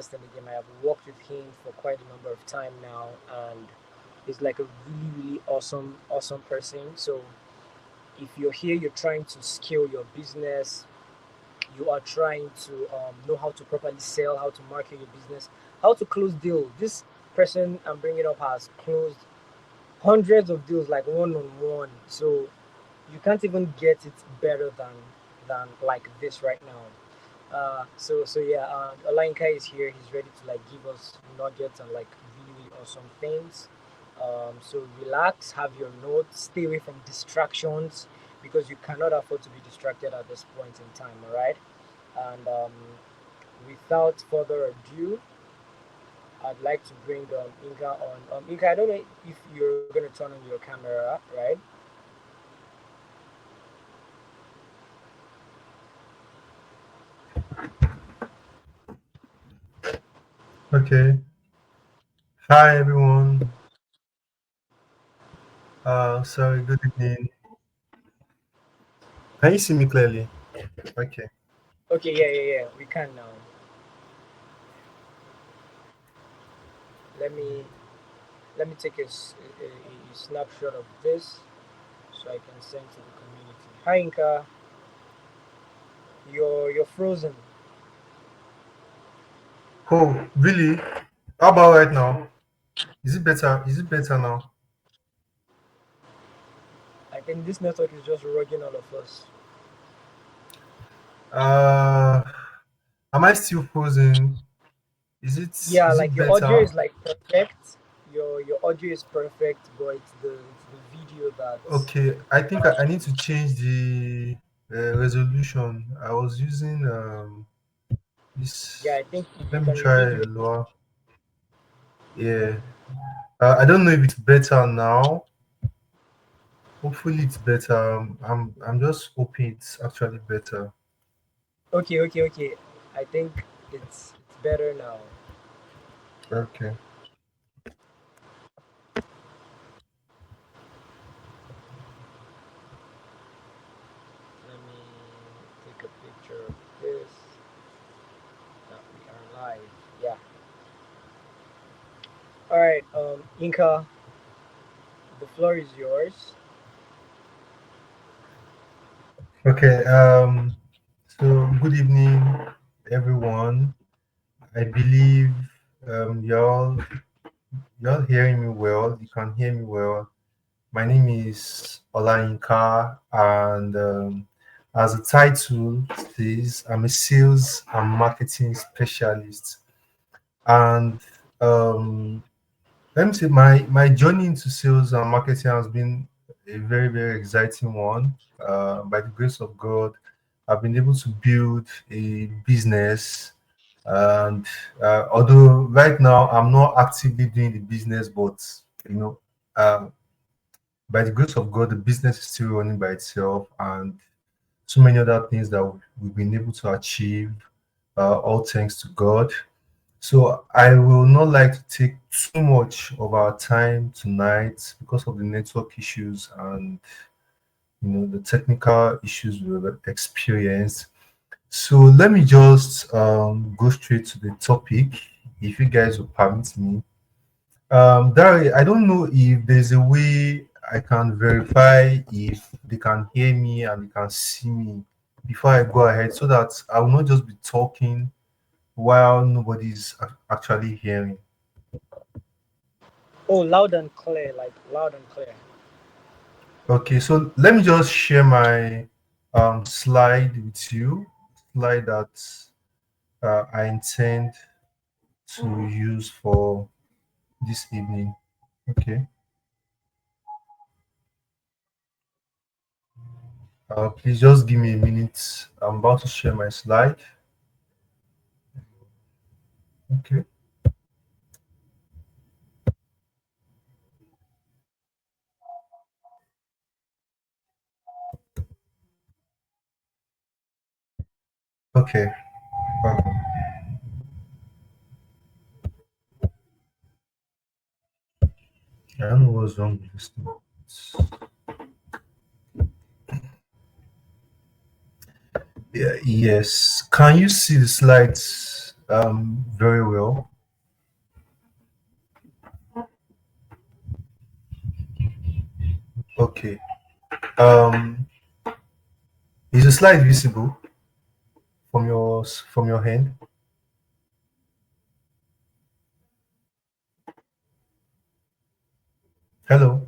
invest in the game. I have worked with him for quite a number of time now, and he's like a really, really awesome person. So if you're here, you're trying to scale your business, you are trying to know how to properly sell, how to market your business, how to close deals. This person I'm bringing up has closed hundreds of deals, like one on one. So you can't even get it better than like this right now. So yeah, Olayinka is here. He's ready to like give us nuggets and like really really awesome things. So relax, have your notes, stay away from distractions because you cannot afford to be distracted at this point in time. All right, and without further ado, I'd like to bring Inka on. Inka, I don't know if you're gonna turn on your camera, right? Okay. Hi, everyone. Sorry, good evening. Can you see me clearly? Okay. Okay, yeah. We can now. Let me let me take a snapshot of this so I can send to the community. Hi Inka, you're frozen. Oh, really? How about right now? Is it better? Is it better now? I think this network is just rugging all of us. Uh, am I still frozen? Is it Yeah, is like it your audio better? is like perfect. Your audio is perfect, but it's the video that's Okay, I think I need to change the resolution. I was using yeah. this. I think if you Let me can try reduce a your lower. Yeah. I don't know if it's better now. Hopefully it's better. I'm just hoping it's actually better. okay. I think it's better now. Okay. Let me take a picture of this. That we are live. Yeah. All right. Inka, the floor is yours. Okay. So good evening, everyone. I believe y'all hearing me well. You can hear me well. My name is Olayinka, and as the title says, I'm a sales and marketing specialist. And um, let me say my journey into sales and marketing has been a very exciting one. By the grace of God, I've been able to build a business, and although right now I'm not actively doing the business, but you know, uh, by the grace of God, the business is still running by itself, and so many other things that we've been able to achieve, all thanks to God. So I will not like to take too much of our time tonight because of the network issues and the technical issues we've experienced. So let me just go straight to the topic, if you guys will permit me. Dari, I don't know if there's a way I can verify if they can hear me and they can see me before I go ahead, so that I will not just be talking while nobody's actually hearing. Oh, loud and clear, like loud and clear. Okay, so let me just share my slide with you, slide that I intend to use for this evening. Okay, please just give me a minute. I'm about to share my slide. Okay, okay. I don't know what's wrong with this thing. Yeah, yes. Can you see the slides? very well. Okay. Um, is the slide visible from your hand? Hello.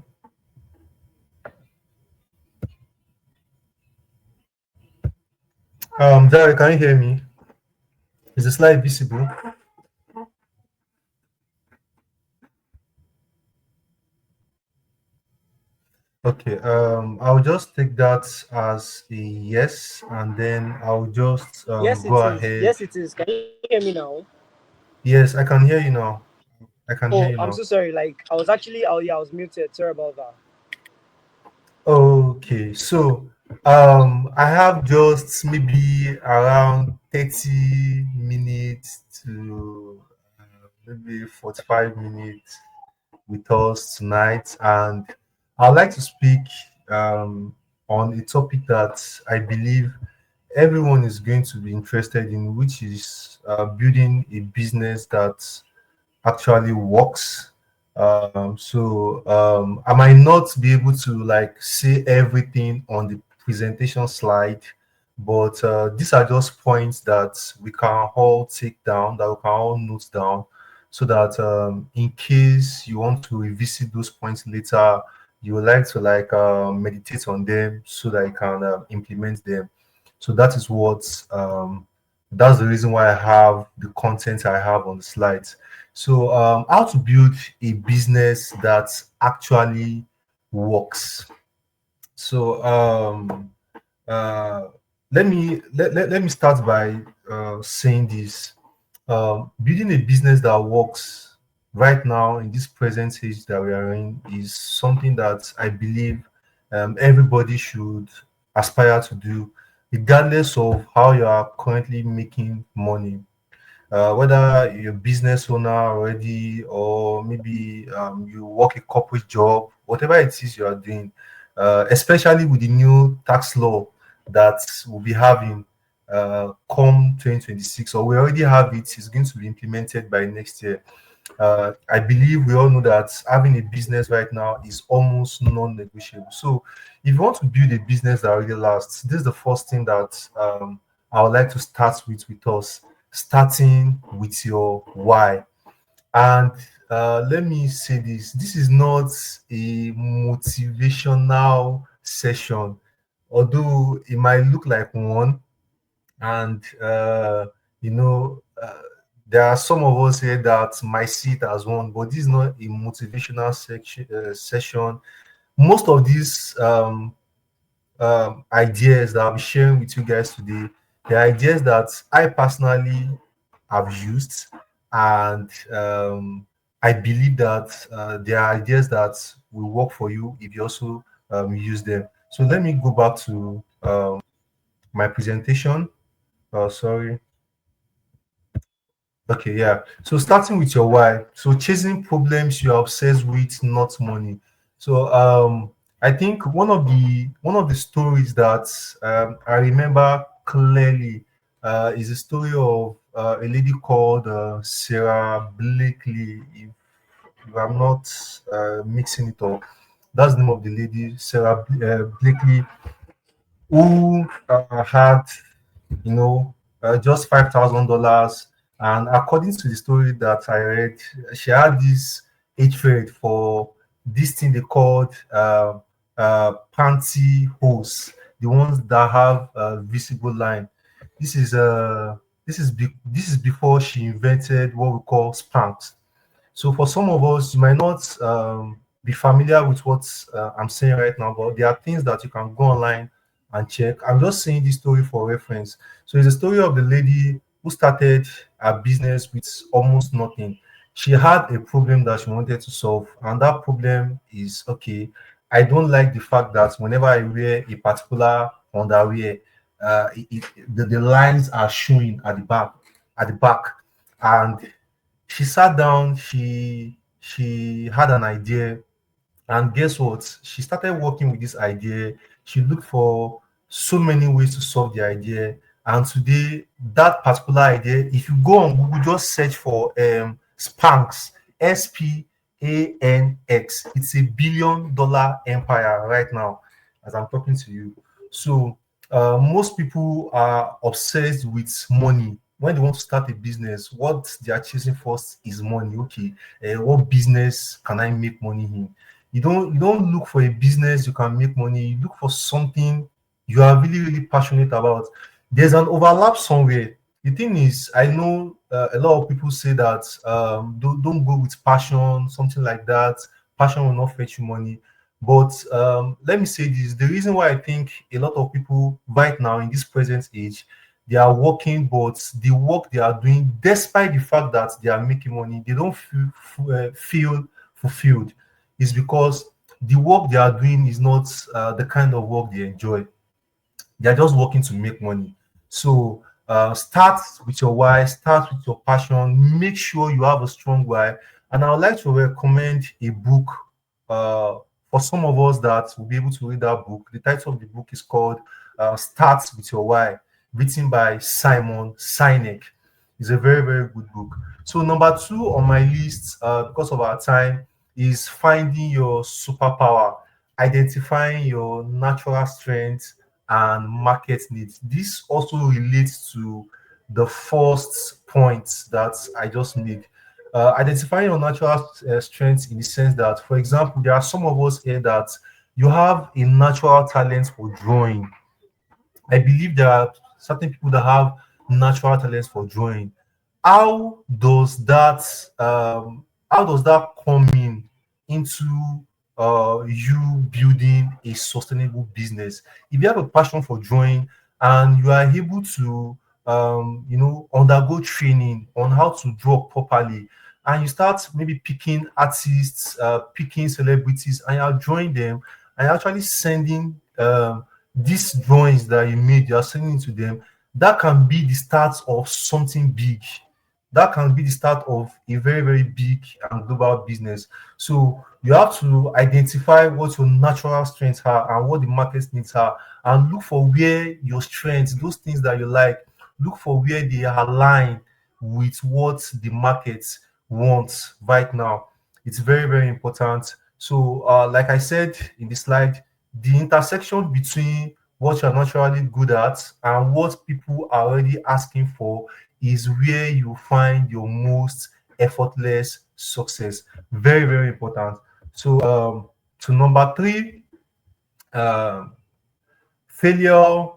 Derek, can you hear me? Is the slide visible? Okay. I'll just take that as a yes, and then I'll just Yes, go it is. ahead. Yes, it is. Can you hear me now? Yes, I can hear you now. I can Oh, hear you I'm now. so sorry. Like I was actually, oh yeah, I was muted. Sorry about that. Okay, so I have just maybe around 30 minutes to maybe 45 minutes with us tonight, and I'd like to speak on a topic that I believe everyone is going to be interested in, which is building a business that actually works. I might not be able to like say everything on the presentation slide, but these are just points that we can all take down, that we can all note down, so that in case you want to revisit those points later, you would like to like meditate on them so that you can implement them. So that is what that's the reason why I have the content I have on the slides. So, how to build a business that actually works. So, uh, let me start by saying this. Building a business that works right now in this present age that we are in is something that I believe everybody should aspire to do, regardless of how you are currently making money, whether you're a business owner already or maybe you work a corporate job, whatever it is you are doing, especially with the new tax law that we'll be having come 2026, or we already have it, it's going to be implemented by next year. I believe we all know that having a business right now is almost non-negotiable. So, if you want to build a business that really lasts, this is the first thing that I would like to start with us, starting with your why. And let me say this: this is not a motivational session, although it might look like one, and you know there are some of us here that might see it as one, but this is not a motivational session. Most of these ideas that I'll be sharing with you guys today, the ideas that I personally have used, and I believe that there are ideas that will work for you if you also use them. So let me go back to my presentation. Sorry. Okay, yeah. So starting with your why. So chasing problems you are obsessed with, not money. So I think one of the stories that I remember clearly is a story of a lady called Sarah Blakely. If I'm not mixing it up, that's the name of the lady, Sarah Blakely, who had just $5,000. And according to the story that I read, she had this hatred for this thing they called panty hose, the ones that have a visible line. This is this is before she invented what we call spanks. So for some of us, you might not be familiar with what I'm saying right now, but there are things that you can go online and check. I'm just saying this story for reference. So it's a story of the lady who started a business with almost nothing. She had a problem that she wanted to solve, and that problem is okay. I don't like the fact that whenever I wear a particular underwear, the lines are showing at the back, and she sat down, she had an idea, and guess what? She started working with this idea. She looked for so many ways to solve the idea, And today, that particular idea, if you go on Google, just search for Spanx, SPANX. It's $1 billion empire right now as I'm talking to you. So most people are obsessed with money. When they want to start a business, what they are chasing first is money. Okay, what business can I make money in? You don't look for a business you can make money. You look for something you are really really passionate about. There's an overlap somewhere. The thing is, I know a lot of people say that don't go with passion, something like that. Passion will not fetch you money. But let me say this: the reason why I think a lot of people right now in this present age, they are working, but the work they are doing, despite the fact that they are making money, they don't feel fulfilled. Is because the work they are doing is not the kind of work they enjoy. They're just working to make money. So start with your why, start with your passion, make sure you have a strong why. And I would like to recommend a book for some of us that will be able to read that book. The title of the book is called Start with Your Why, written by Simon Sinek. It's a very, very good book. So number two on my list, because of our time, is finding your superpower, identifying your natural strengths and market needs. This also relates to the first point that I just made. Identifying your natural strengths in the sense that, for example, there are some of us here that you have a natural talent for drawing. I believe there are certain people that have natural talents for drawing. How does that come in into you building a sustainable business? If you have a passion for drawing and you are able to undergo training on how to draw properly, and you start maybe picking artists, picking celebrities, and you're drawing them, and you're actually sending these drawings that you made, you are sending to them. That can be the start of something big. That can be the start of a very, very big and global business. So you have to identify what your natural strengths are and what the market needs are, and look for where your strengths, those things that you like, look for where they align with what the market wants right now. It's very, very important. So, like I said in the slide, the intersection between what you're naturally good at and what people are already asking for is where you find your most effortless success. Very, very important. So, to number three, um, failure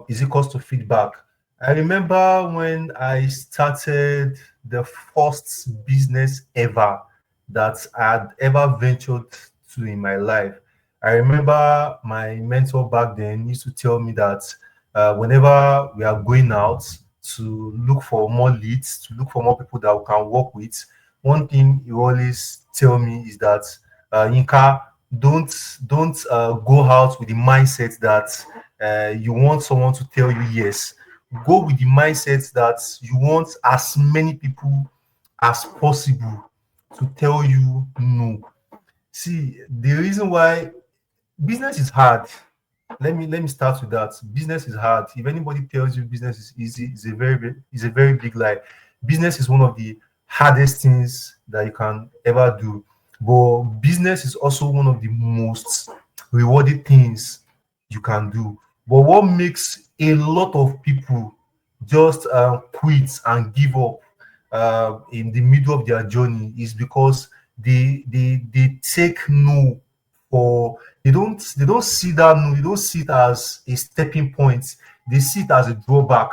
is equals to feedback. I remember when I started the first business ever that I had ever ventured to in my life. I remember my mentor back then used to tell me that whenever we are going out to look for more leads, to look for more people that we can work with, one thing he always tell me is that Yinka, don't go out with the mindset that you want someone to tell you yes. Go with the mindset that you want as many people as possible to tell you no. See, the reason why business is hard. Let me start with that. Business is hard. If anybody tells you business is easy, it's a very big lie. Business is one of the hardest things that you can ever do. But business is also one of the most rewarding things you can do. But what makes a lot of people just quit and give up in the middle of their journey is because they take no for they don't see that no, they don't see it as a stepping point, they see it as a drawback.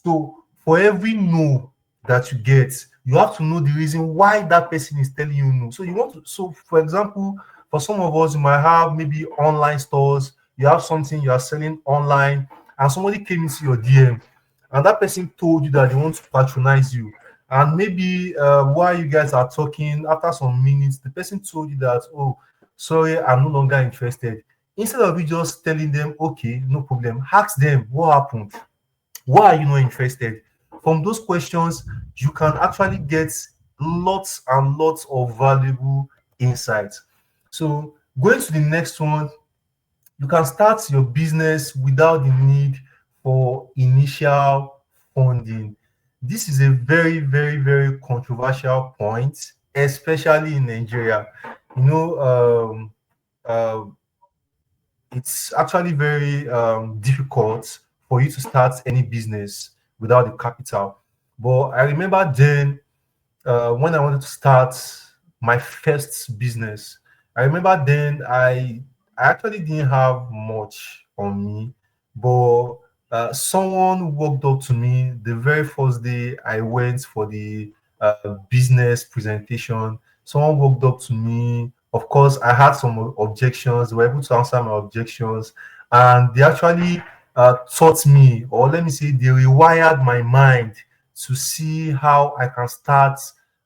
So for every no that you get, you have to know the reason why that person is telling you no. So you want to, so for example, for some of us, you might have maybe online stores, you have something you are selling online, and somebody came into your DM and that person told you that they want to patronize you. And maybe while you guys are talking, after some minutes, the person told you that, oh, sorry, I'm no longer interested. Instead of you just telling them, okay, no problem, ask them what happened. Why are you not interested? From those questions, you can actually get lots and lots of valuable insights. So, going to the next one, you can start your business without the need for initial funding. This is a very, very, very controversial point, especially in Nigeria. You know, uh, it's actually very difficult for you to start any business without the capital. But I remember then when I wanted to start my first business, I remember then I actually didn't have much on me, but someone walked up to me the very first day I went for the business presentation. Someone walked up to me. Of course, I had some objections. They were able to answer my objections, and they actually taught me, or let me say, they rewired my mind to see how I can start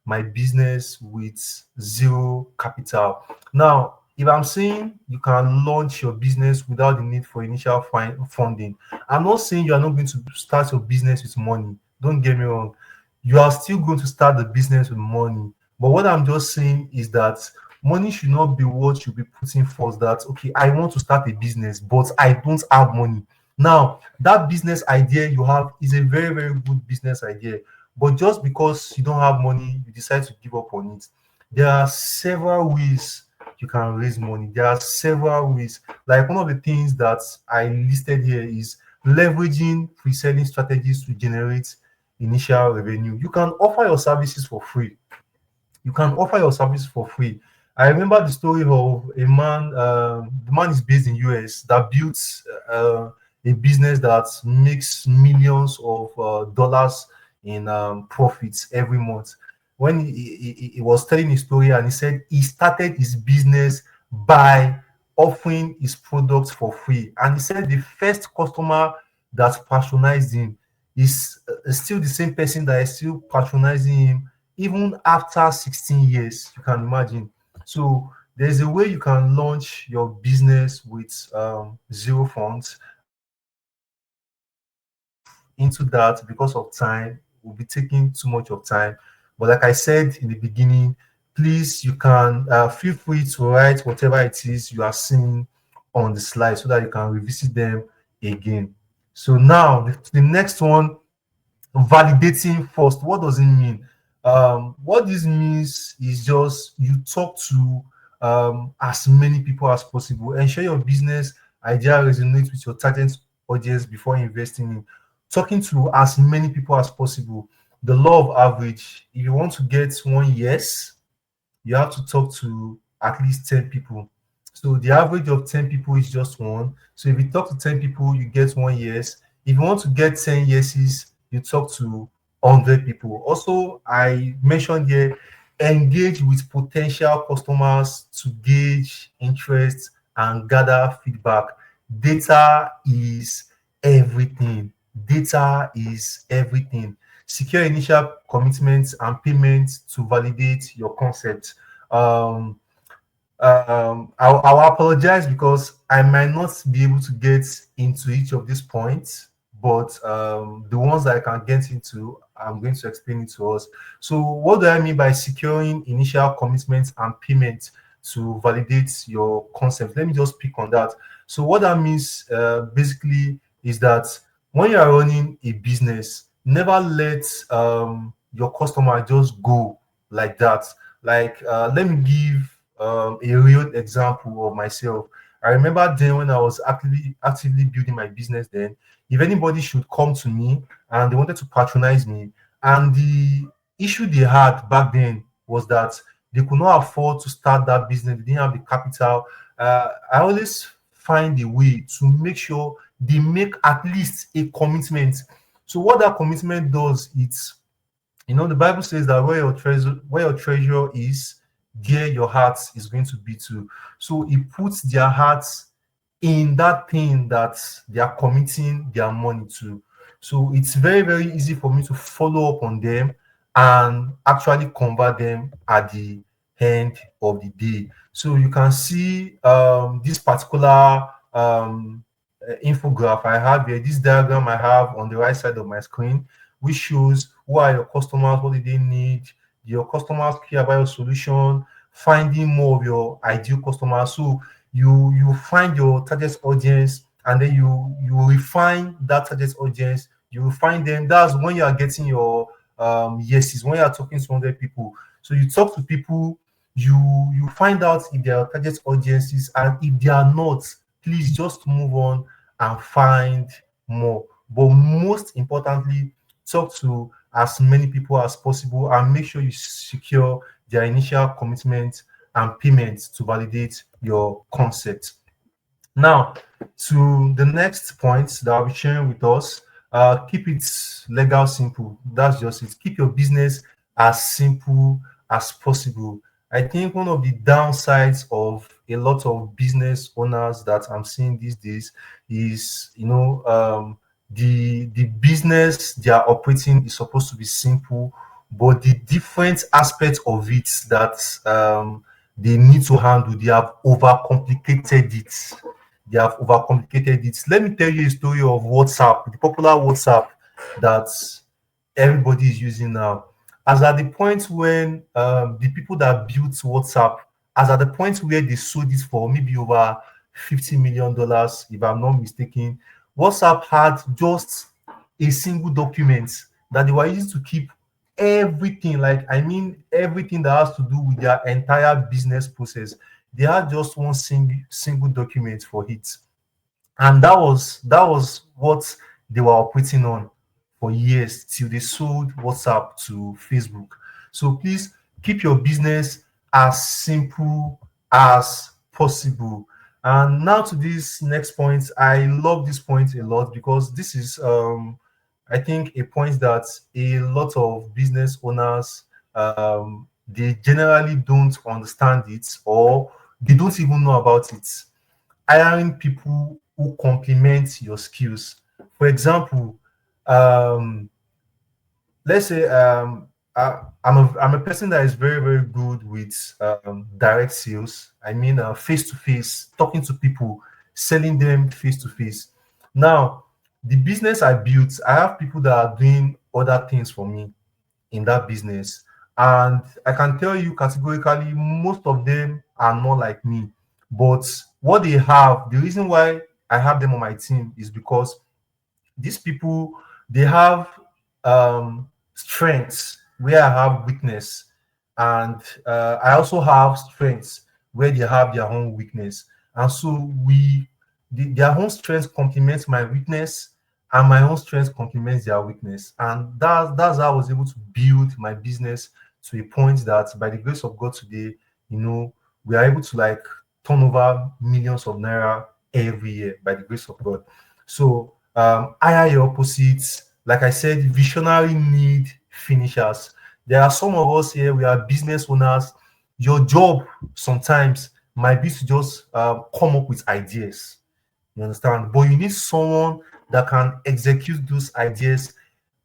my business with zero capital. Now, if I'm saying you can launch your business without the need for initial funding, I'm not saying you are not going to start your business with money. Don't get me wrong. You are still going to start the business with money. But what I'm just saying is that money should not be what you'll be putting first. That, okay, I want to start a business, but I don't have money. Now, that business idea you have is a very, very good business idea. But just because you don't have money, you decide to give up on it. There are several ways you can raise money. There are several ways. Like one of the things that I listed here is leveraging pre-selling strategies to generate initial revenue. You can offer your services for free. You can offer your service for free. I remember the story of a man. The man is based in US that built a business that makes millions of dollars in profits every month. When he was telling his story, and he said he started his business by offering his products for free, and he said the first customer that patronized him is still the same person that is still patronizing him even after 16 years. You can imagine. So there's a way you can launch your business with zero funds. Into that because of time will be taking too much of time. But like I said in the beginning, please, you can feel free to write whatever it is you are seeing on the slide so that you can revisit them again. So now the next one, validating first. What does it mean? What this means is just you talk to as many people as possible. Ensure your business idea resonates with your target audience before investing in. Talking to as many people as possible. The law of average. If you want to get one yes, you have to talk to at least 10 people. So the average of 10 people is just one. So if you talk to 10 people, you get one yes. If you want to get 10 yeses, you talk to 100 people. Also, I mentioned here, engage with potential customers to gauge interest and gather feedback. Data is everything. Data is everything. Secure initial commitments and payments to validate your concept. Um, I'll apologize because I might not be able to get into each of these points, but the ones that I can get into, I'm going to explain it to us. So, what do I mean by securing initial commitments and payment to validate your concept? Let me just pick on that. So, what that means basically is that when you are running a business, never let your customer just go like that. Like, let me give a real example of myself. I remember then when I was actively building my business. Then, if anybody should come to me and they wanted to patronize me, and the issue they had back then was that they could not afford to start that business, they didn't have the capital. I always find a way to make sure they make at least a commitment. So what that commitment does, it's, the Bible says that where your treasure is, there your heart is going to be too. So it puts their hearts in that thing that they are committing their money to. So it's very, very easy for me to follow up on them and actually convert them at the end of the day. So you can see this particular infograph I have here, this diagram I have on the right side of my screen, which shows who are your customers, what do they need, your customers care about your solution, finding more of your ideal customers. So you find your target audience and then you will refine that target audience. You will find them. That's when you are getting your yeses, when you are talking to 100 people. So you talk to people, you find out if they are target audiences, and if they are not, please just move on and find more. But most importantly, talk to as many people as possible and make sure you secure their initial commitment and payment to validate your concept. Now, to the next point that I'll be sharing with us, keep it legal simple. That's just it. Keep your business as simple as possible. I think one of the downsides of a lot of business owners that I'm seeing these days is, the business they are operating is supposed to be simple, but the different aspects of it that they need to handle, they have overcomplicated it. Let me tell you a story of WhatsApp, the popular WhatsApp that everybody is using now. As at the point when the people that built WhatsApp, as at the point where they sold it for maybe over $50 million, if I'm not mistaken, WhatsApp had just a single document that they were using to keep everything, like I mean everything that has to do with their entire business process. They had just one single document for it, and that was what they were operating on for years till they sold WhatsApp to Facebook. So please keep your business as simple as possible. And now to this next point, I love this point a lot because this is I think a point that a lot of business owners they generally don't understand it, or they don't even know about it. Hiring people who complement your skills. For example, um, let's say I'm a person that is very, very good with direct sales. I mean, face to face, talking to people, selling them face to face. Now, the business I built, I have people that are doing other things for me in that business. And I can tell you categorically, most of them are not like me. But what they have, the reason why I have them on my team is because these people, they have strengths where I have weakness, and I also have strengths where they have their own weakness. And so their own strengths complement my weakness, and my own strengths complements their weakness, and that's how I was able to build my business to a point that by the grace of God today, we are able to like turn over millions of naira every year by the grace of God. So hire your opposites. Like I said, visionary need finishers. There are some of us here, we are business owners. Your job sometimes might be to just come up with ideas. You understand? But you need someone that can execute those ideas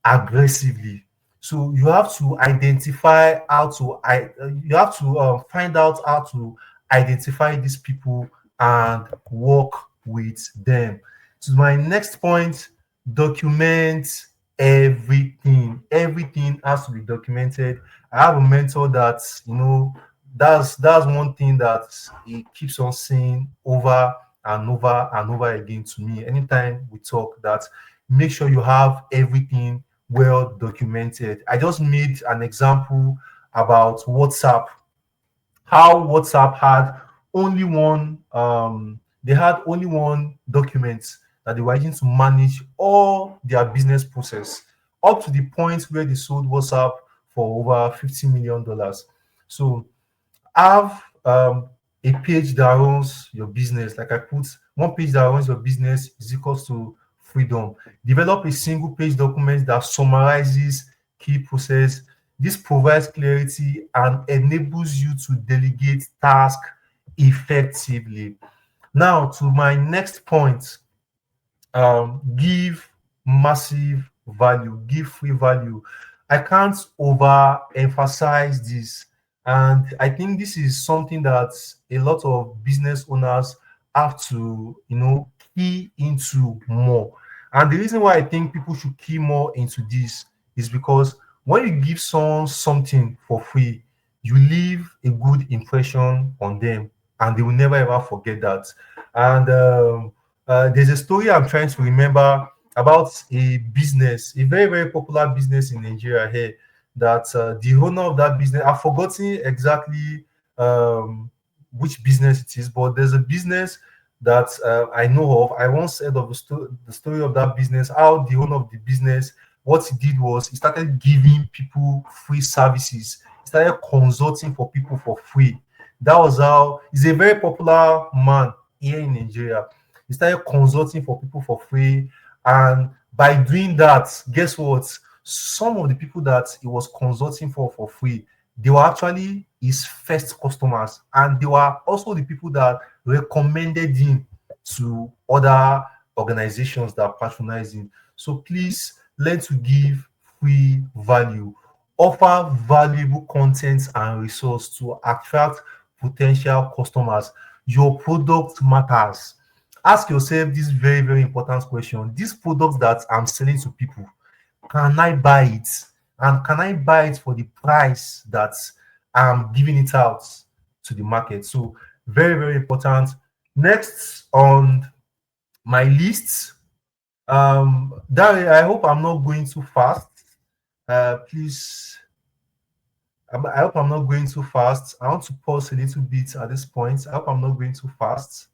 aggressively. So you have to identify how to you have to find out how to identify these people and work with them. So my next point, document everything. Everything has to be documented. I have a mentor that that's one thing that he keeps on saying over and over and over again to me anytime we talk, that make sure you have everything well documented. I just made an example about WhatsApp, how WhatsApp had only one they had only one document that they were using to manage all their business process, up to the point where they sold WhatsApp for over $50 million. So have a page that runs your business. Like I put, one page that runs your business is equals to freedom. Develop a single page document that summarizes key process. This provides clarity and enables you to delegate tasks effectively. Now to my next point, give massive value, give free value. I can't overemphasize this, and I think this is something that a lot of business owners have to, key into more. And the reason why I think people should key more into this is because when you give someone something for free, you leave a good impression on them, and they will never ever forget that. And there's a story I'm trying to remember about a business, a very, very popular business in Nigeria here, that the owner of that business, I've forgotten exactly which business it is, but there's a business that I know of. I once heard of the story of that business, how the owner of the business, what he did was he started giving people free services. He started consulting for people for free. That was how he's a very popular man here in Nigeria. He started consulting for people for free. And by doing that, guess what? Some of the people that he was consulting for free, they were actually his first customers. And they were also the people that recommended him to other organizations that patronize him. So please learn to give free value. Offer valuable content and resource to attract potential customers. Your product matters. Ask yourself this very, very important question. These products that I'm selling to people, can I buy it? And can I buy it for the price that I'm giving it out to the market? So, very, very important. Next on my list, Dari, I hope I'm not going too fast. Please, I hope I'm not going too fast. I want to pause a little bit at this point. I hope I'm not going too fast.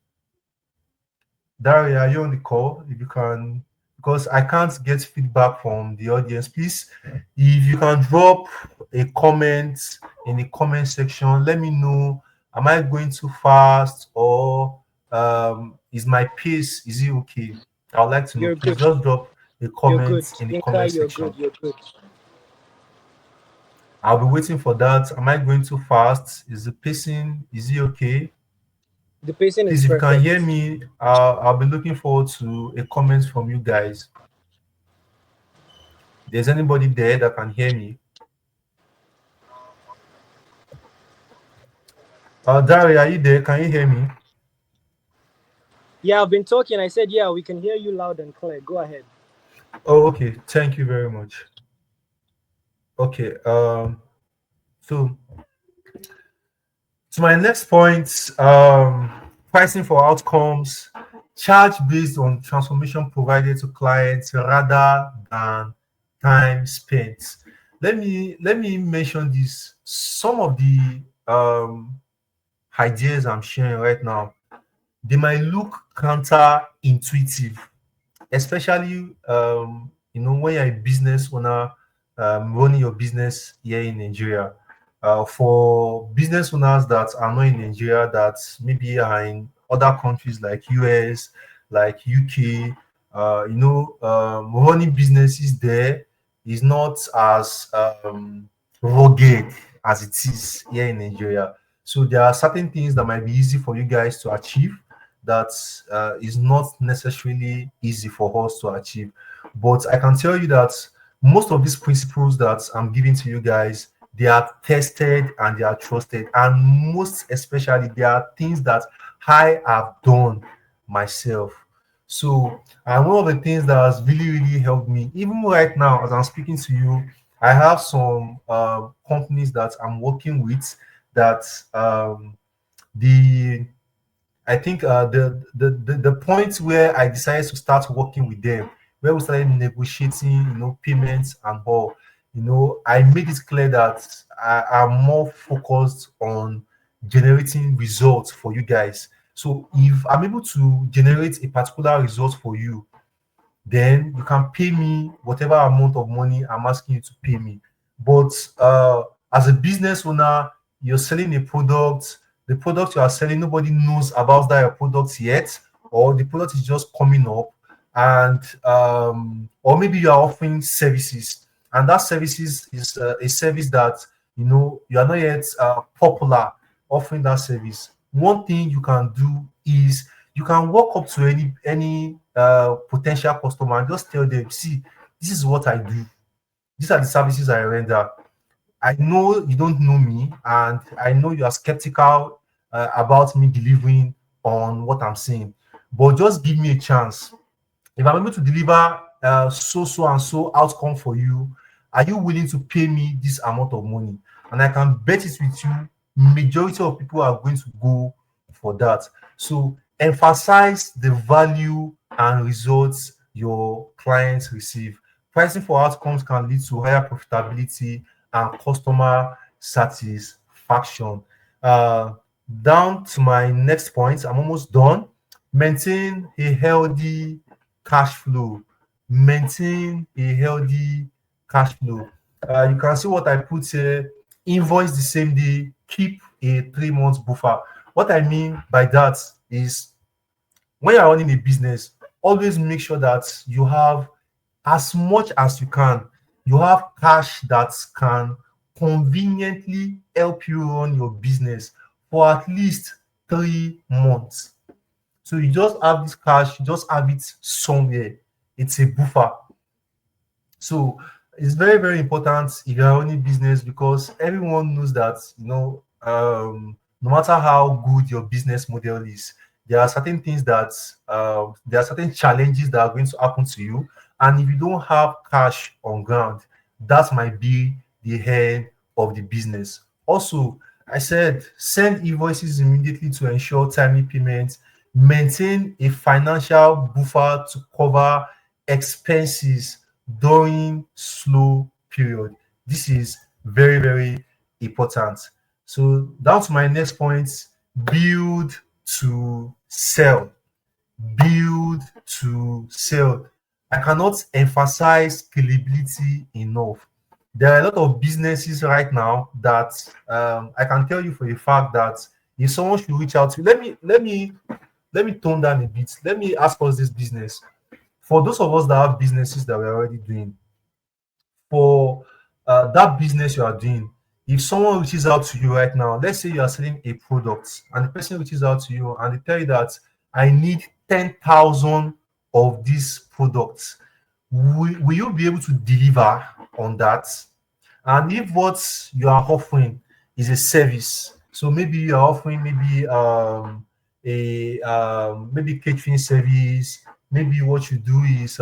Daria, are you on the call? If you can, because I can't get feedback from the audience. Please, if you can drop a comment in the comment section, let me know. Am I going too fast, or is my pace, is it okay? I would like to know. You're Please good. just drop a You're good. comment in the Inka, comment you're good. section. You're good. I'll be waiting for that. Am I going too fast? Is the pacing, is it okay? The pacing is Please, if you can hear perfect. me, I'll be looking forward to a comment from you guys. There's anybody there that can hear me? Daria, are you there? Can you hear me? Yeah, I've been talking. I said, yeah, we can hear you loud and clear. Go ahead. Oh, okay. Thank you very much. Okay. So to my next point, pricing for outcomes, charge based on transformation provided to clients rather than time spent. Let me mention this. Some of the ideas I'm sharing right now, they might look counterintuitive, especially when you're a business owner running your business here in Nigeria. For business owners that are not in Nigeria, that maybe are in other countries like US, like UK, running businesses there is not as rugged as it is here in Nigeria. So there are certain things that might be easy for you guys to achieve that is not necessarily easy for us to achieve. But I can tell you that most of these principles that I'm giving to you guys, they are tested and they are trusted. And most especially, they are things that I have done myself. So, and one of the things that has really, really helped me, even right now, as I'm speaking to you, I have some companies that I'm working with that the I think the point where I decided to start working with them, where we started negotiating, payments and all, I made it clear that I'm more focused on generating results for you guys. So if I'm able to generate a particular result for you, then you can pay me whatever amount of money I'm asking you to pay me. But as a business owner, you're selling a product, the product you are selling, nobody knows about that product yet, or the product is just coming up, and or maybe you are offering services, and that services is a service that you are not yet popular offering that service. One thing you can do is you can walk up to any potential customer and just tell them, see, this is what I do, these are the services I render. I know you don't know me, and I know you are skeptical about me delivering on what I'm saying, but just give me a chance. If I'm able to deliver so and so outcome for you, are you willing to pay me this amount of money? And I can bet it with you, majority of people are going to go for that. So Emphasize the value and results your clients receive. Pricing for outcomes can lead to higher profitability and customer satisfaction. Uh, Down to my next point, I'm almost done. Maintain a healthy cash flow. Maintain a healthy cash flow. You can see what I put here. Invoice the same day. Keep a 3 months buffer. What I mean by that is when you're running a business, always make sure that you have as much as you can. You have cash that can conveniently help you run your business for at least 3 months. So you just have this cash, you just have it somewhere. It's a buffer. So it's very, very important if you're running business because everyone knows that, no matter how good your business model is, there are certain things that there are certain challenges that are going to happen to you. And if you don't have cash on ground, that might be the end of the business. Also, I said send invoices immediately to ensure timely payments, maintain a financial buffer to cover expenses during slow period. This is very, very important. So down to my next point, build to sell. Build to sell. I cannot emphasize scalability enough. There are a lot of businesses right now that I can tell you for a fact that if someone should reach out to you, let me tone down a bit. Let me ask us this business. For those of us that have businesses that we're already doing, for that business you are doing, if someone reaches out to you right now, let's say you are selling a product and the person reaches out to you and they tell you that I need 10,000 of these products, will you be able to deliver on that? And if what you are offering is a service, so maybe you are offering maybe a maybe catering service, maybe what you do is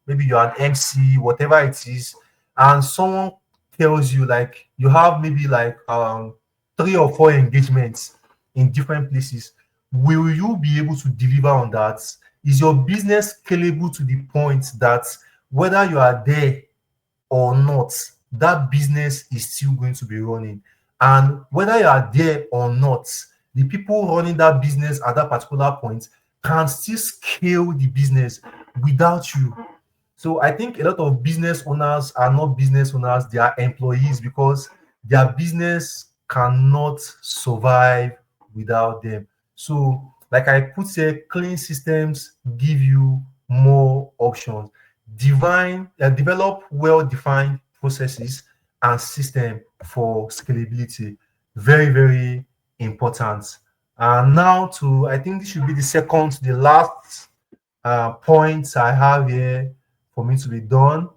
maybe you're an MC, whatever it is, and someone tells you like you have maybe like 3 or 4 engagements in different places, will you be able to deliver on that? Is your business scalable to the point that whether you are there or not, that business is still going to be running? And whether you are there or not, the people running that business at that particular point can still scale the business without you. So I think a lot of business owners are not business owners, they are employees because their business cannot survive without them. So, like I put here, clean systems give you more options. Develop well-defined processes and system for scalability. Very, very important. And now to, I think this should be the second to the last points I have here for me to be done.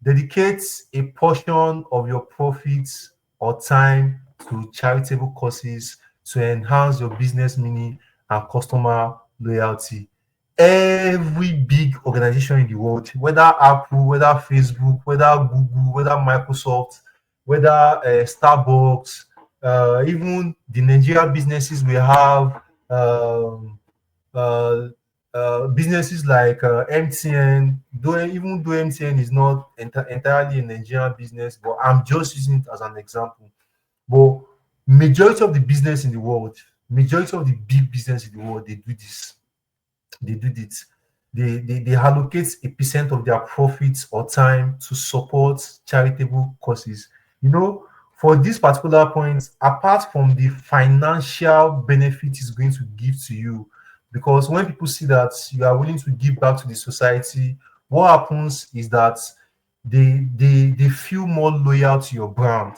Dedicate a portion of your profits or time to charitable causes to enhance your business meaning and customer loyalty. Every big organization in the world, whether Apple, whether Facebook, whether Google, whether Microsoft, whether Starbucks, even the Nigerian businesses we have, uh, businesses like MTN, though MTN is not entirely a Nigerian business, but I'm just using it as an example. But majority of the business in the world, majority of the big business in the world, they do this. They do this. They allocate a percent of their profits or time to support charitable causes. You know, for this particular point, apart from the financial benefit it's going to give to you, because when people see that you are willing to give back to the society, what happens is that they feel more loyal to your brand.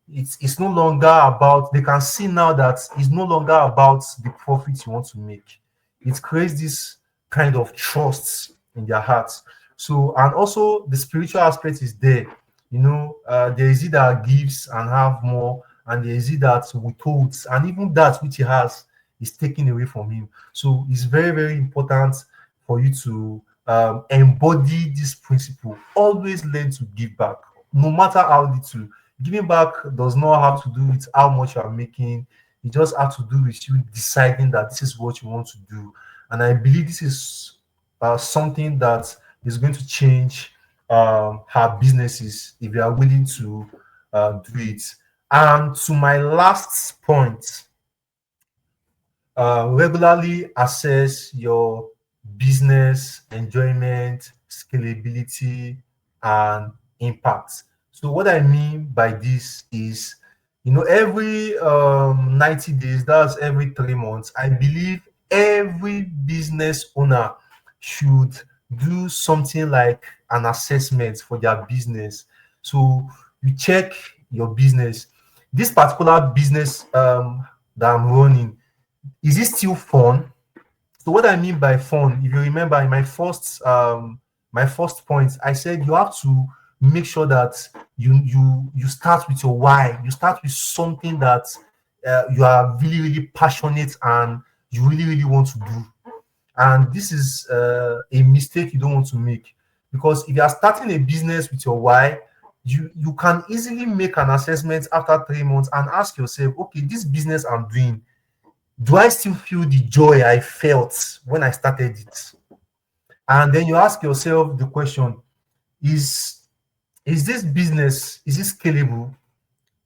It's no longer about, they can see now that it's no longer about the profit you want to make. It creates this kind of trust in their hearts. So, and also the spiritual aspect is there. There is it that gives and have more, and there is it that withholds, and even that which he has is taken away from him. So it's very, very important for you to embody this principle. Always learn to give back, no matter how little. Giving back does not have to do with how much you are making. It just has to do with you deciding that this is what you want to do. And I believe this is something that is going to change her businesses if you are willing to do it. And to my last point, regularly assess your business enjoyment, scalability, and impact. So, what I mean by this is, every 90 days, that's every 3 months, I believe every business owner should do something like an assessment for their business. So, you check your business. This particular business that I'm running, is it still fun? So what I mean by fun, if you remember in my first point, I said you have to make sure that you start with your why. You start with something that you are really really passionate and you really really want to do. And this is a mistake you don't want to make, because if you are starting a business with your why, you can easily make an assessment after 3 months and ask yourself, okay, this business I'm doing, do I still feel the joy I felt when I started it? And then you ask yourself the question: Is this business, is it scalable?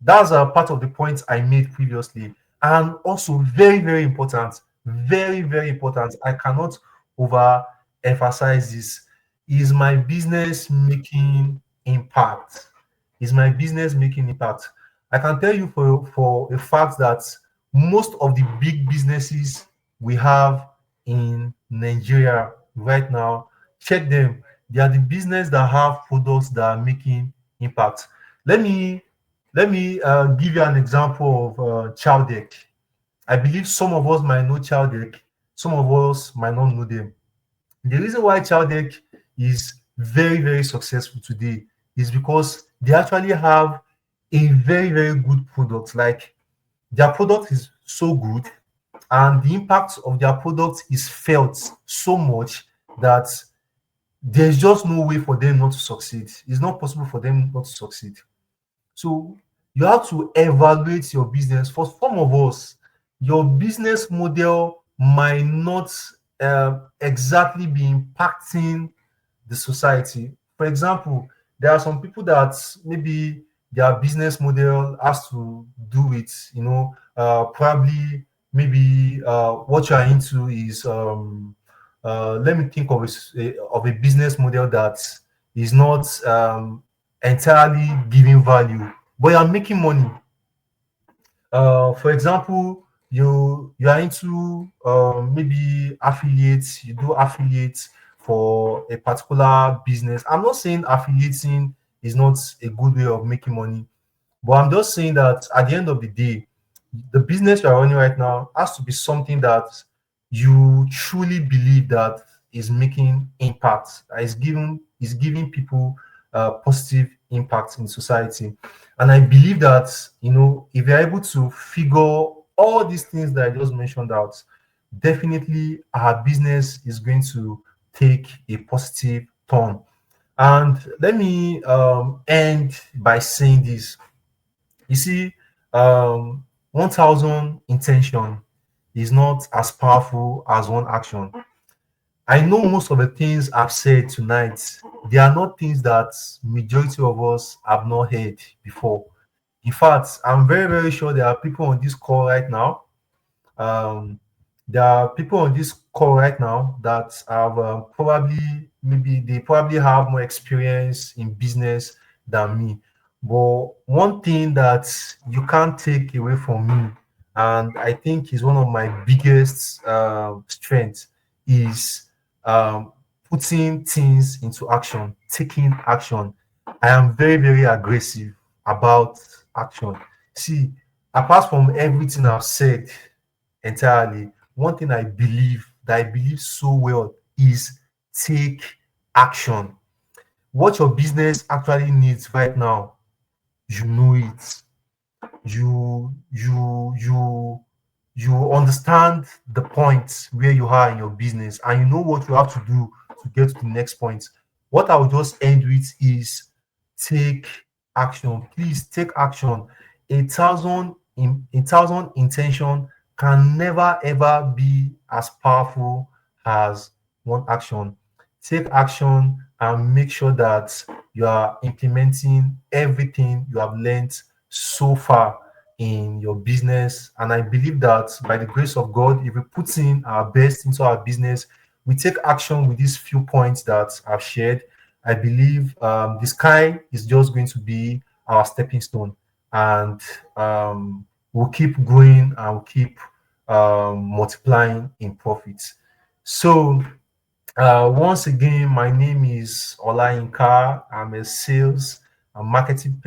That's a part of the point I made previously. And also very, very, very important. I cannot over emphasize this. Is my business making impact? Is my business making impact? I can tell you for a fact that most of the big businesses we have in Nigeria right now, check them. They are the business that have products that are making impact. Let me let me give you an example of Chowdeck. I believe some of us might know Chowdeck, some of us might not know them. The reason why Chowdeck is very, very successful today is because they actually have a very, very good product. Like, their product is so good, and the impact of their product is felt so much that there's just no way for them not to succeed. It's not possible for them not to succeed. So you have to evaluate your business. For some of us, your business model might not exactly be impacting the society. For example, there are some people that maybe their business model has to do with, probably maybe what you are into is, let me think of a business model that is not entirely giving value, but you're making money. For example, you are into maybe affiliates. You do affiliates for a particular business. I'm not saying affiliating is not a good way of making money, but I'm just saying that at the end of the day, the business you're running right now has to be something that you truly believe that is making impact, is giving people positive impact in society. And I believe that, if you're able to figure all these things that I just mentioned out, definitely our business is going to take a positive turn. And let me end by saying this. You see, 1,000 intention is not as powerful as one action. I know most of the things I've said tonight, they are not things that majority of us have not heard before. In fact, I'm very, very sure there are people on this call right now. um, there are people on this call right now that have probably, maybe they probably have more experience in business than me. But one thing that you can't take away from me, and I think is one of my biggest strengths, is um, putting things into action, taking action. I am very, very aggressive about action. See, apart from everything I've said entirely, one thing that I believe so well is take action. What your business actually needs right now, you know it. You understand the point where you are in your business, and you know what you have to do to get to the next point. What I will just end with is take action. Please take action. 1,000 a thousand intention can never ever be as powerful as one action. Take action and make sure that you are implementing everything you have learned so far in your business. And I believe that by the grace of God, if we put in our best into our business, we take action with these few points that I've shared. I believe the sky is just going to be our stepping stone, and we'll keep growing and we'll keep multiplying in profits. So once again, my name is Olayinka. I'm a sales and marketing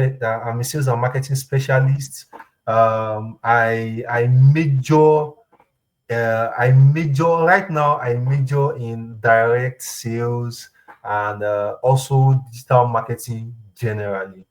specialist. I major right now. I major in direct sales and also digital marketing generally.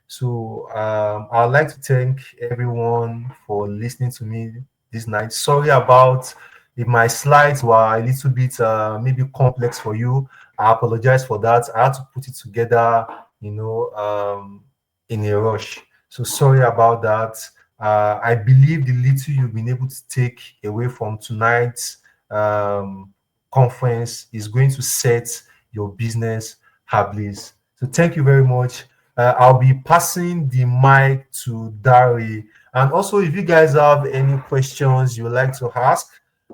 So I'd like to thank everyone for listening to me this night. Sorry about if my slides were a little bit maybe complex for you. I apologize for that. I had to put it together, you know, in a rush. So sorry about that. I believe the little you've been able to take away from tonight's conference is going to set your business ablaze. So thank you very much. I'll be passing the mic to Dari. And also, if you guys have any questions you would like to ask,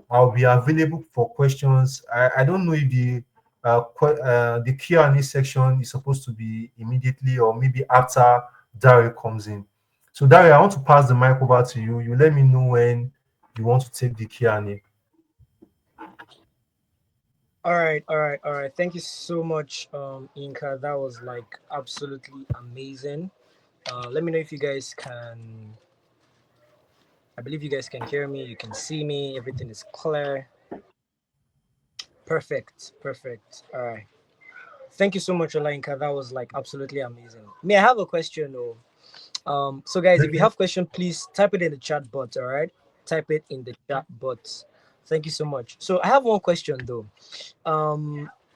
I'll be available for questions. I don't know if the Q&A section is supposed to be immediately or maybe after Dari comes in. So, Dari, I want to pass the mic over to you. You let me know when you want to take the Q&A. All right. Thank you so much, Inka. That was like absolutely amazing. Let me know if you guys can. I believe you guys can hear me. You can see me. Everything is clear. Perfect. Perfect. All right. Thank you so much, Olayinka. That was like absolutely amazing. May I have a question though? So guys, if you Okay. have question, please type it in the chat box. All right, type it in the chat box. Thank you so much. So I have one question though.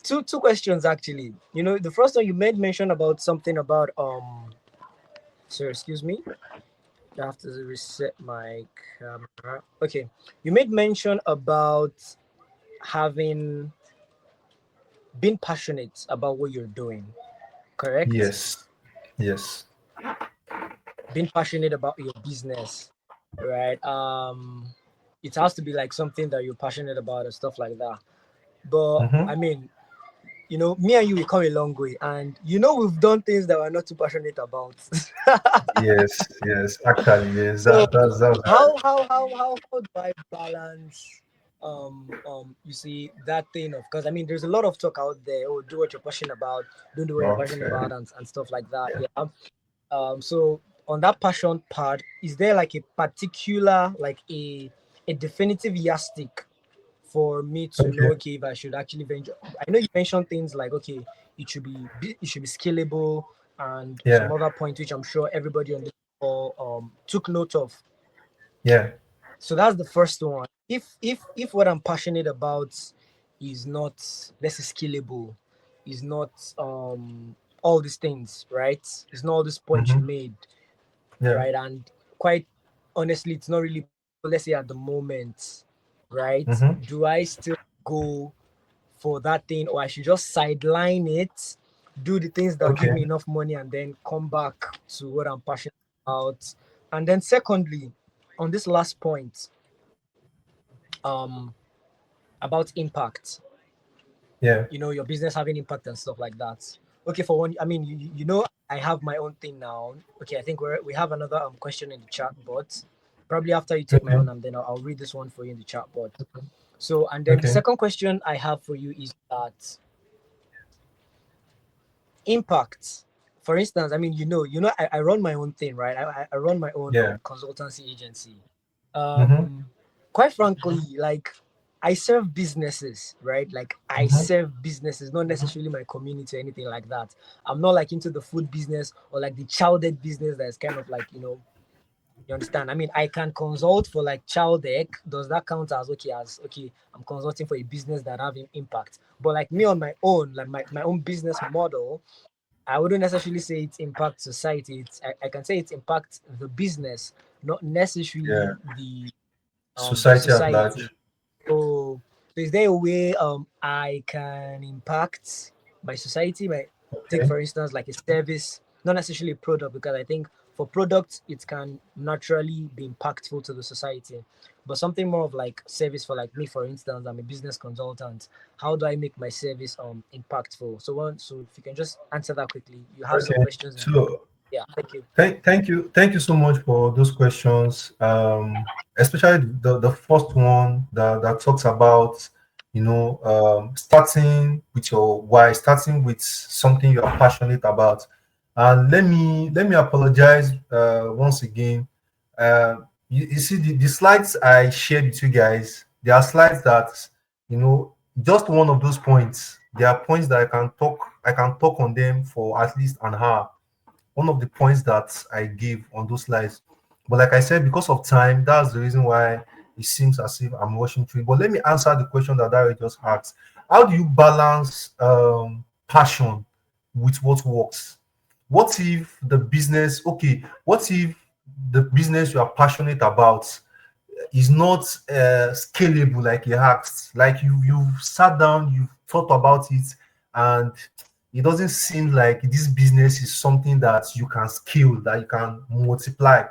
Two questions actually. You know, the first one you made mention about something about Sir, excuse me. I have to reset my camera. Okay, you made mention about having been passionate about what you're doing. Correct? Yes. Yes. Being passionate about your business, right? It has to be like something that you're passionate about and stuff like that. But Mm-hmm. I mean, you know, me and you we come a long way, and you know we've done things that we're not too passionate about. Yes. Yes. Actually, yes. So That's how do I balance you see that thing of, because I mean there's a lot of talk out there, oh do what you're passionate about, don't do what you're passionate okay. about, and stuff like that. Yeah. So on that passion part, is there like a particular, like a definitive yardstick for me to know, Okay. okay, if I should actually venture? I know you mentioned things like, okay, it should be scalable, and some Yeah. other points which I'm sure everybody on the call took note of. Yeah. So that's the first one. If what I'm passionate about is not, let's say, scalable, is not all these things, right? It's not all these points you Mm-hmm. made, Yeah. right? And quite honestly, it's not really, let's say, at the moment, right? Mm-hmm. Do I still go for that thing, or I should just sideline it, do the things that give Okay. me enough money, and then come back to what I'm passionate about? And then secondly, on this last point, um about impact, Yeah. you know, your business having impact and stuff like that. Okay, for one, I mean, you know, I have my own thing now. Okay, I think we have another question in the chat bot. Probably after you take my Okay. own, and then I'll read this one for you in the chat bot. So, and then the Okay. second question I have for you is that impact. For instance, I mean, I run my own thing, right? I run my own Yeah. consultancy agency. Mm-hmm. Um, quite frankly, like I serve businesses, right? Like I Mm-hmm. serve businesses, not necessarily my community or anything like that. I'm not like into the food business or like the childed business that's kind of like, you understand? I mean, I can consult for like child ec. Does that count as okay? As okay, I'm consulting for a business that have impact. But like me on my own, like my own business model, I wouldn't necessarily say it impacts society. I can say it impacts the business. not Yeah. necessarily the Society at society. large. So is there a way I can impact my society? By take Okay. for instance like a service, not necessarily a product, because I think for products it can naturally be impactful to the society. But something more of like service for like me, for instance, I'm a business consultant. How do I make my service impactful? So if you can just answer that quickly. You have some Okay. questions in there. So Yeah, thank you. thank you so much for those questions. Especially the first one that talks about, starting with your why, starting with something you are passionate about. And let me apologize once again. Uh, you see the slides I shared with you guys. There are slides that, just one of those points. There are points that I can talk on them for at least an hour, one of the points that I gave on those slides. But like I said, because of time, that's the reason why it seems as if I'm rushing through it. But let me answer the question that Larry just asked. How do you balance passion with what works? What if the business, okay, what if the business you are passionate about is not scalable like you asked? Like you've sat down, you've thought about it, and it doesn't seem like this business is something that you can scale, that you can multiply.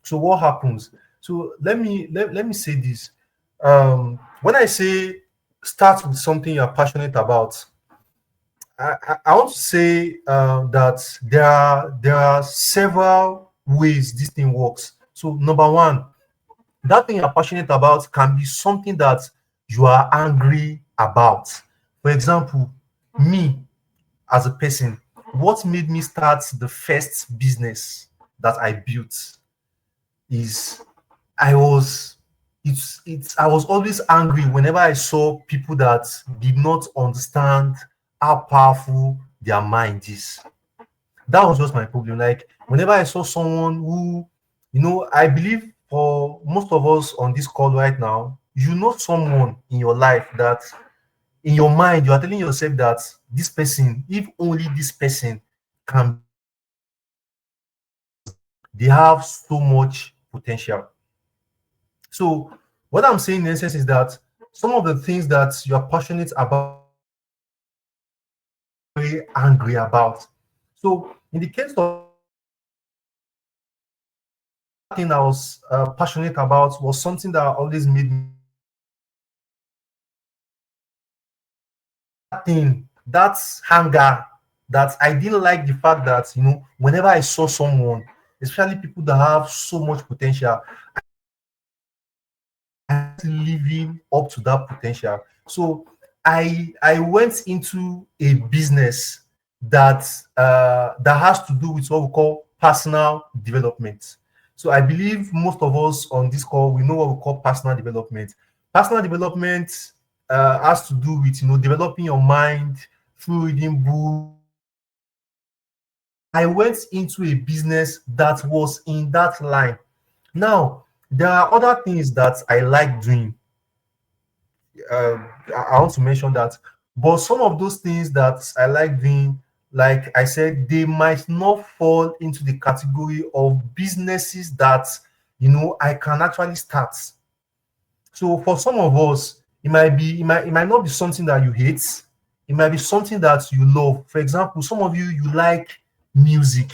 So what happens? So let me say this. When I say start with something you're passionate about, I want to say that there are several ways this thing works. So number one, that thing you're passionate about can be something that you are angry about. For example, me as a person, what made me start the first business that I built is I was I was always angry whenever I saw people that did not understand how powerful their mind is. That was just my problem. Like whenever I saw someone who, I believe for most of us on this call right now, you know someone in your life that in your mind you are telling yourself that this person, if only this person can be because they have so much potential. So what I'm saying in essence is that some of the things that you are passionate about very angry about. So in the case of that thing I was passionate about was something that always made me that thing, that hunger, that I didn't like the fact that whenever I saw someone, especially people that have so much potential, living up to that potential. So I went into a business that has to do with what we call personal development. So I believe most of us on this call we know what we call personal development. Personal development has to do with developing your mind through reading books. I went into a business that was in that line. Now there are other things that I like doing. I want to mention that. But some of those things that I like doing, like I said, they might not fall into the category of businesses that I can actually start. So for some of us, it might not be something that you hate. It might be something that you love. For example, some of you like music,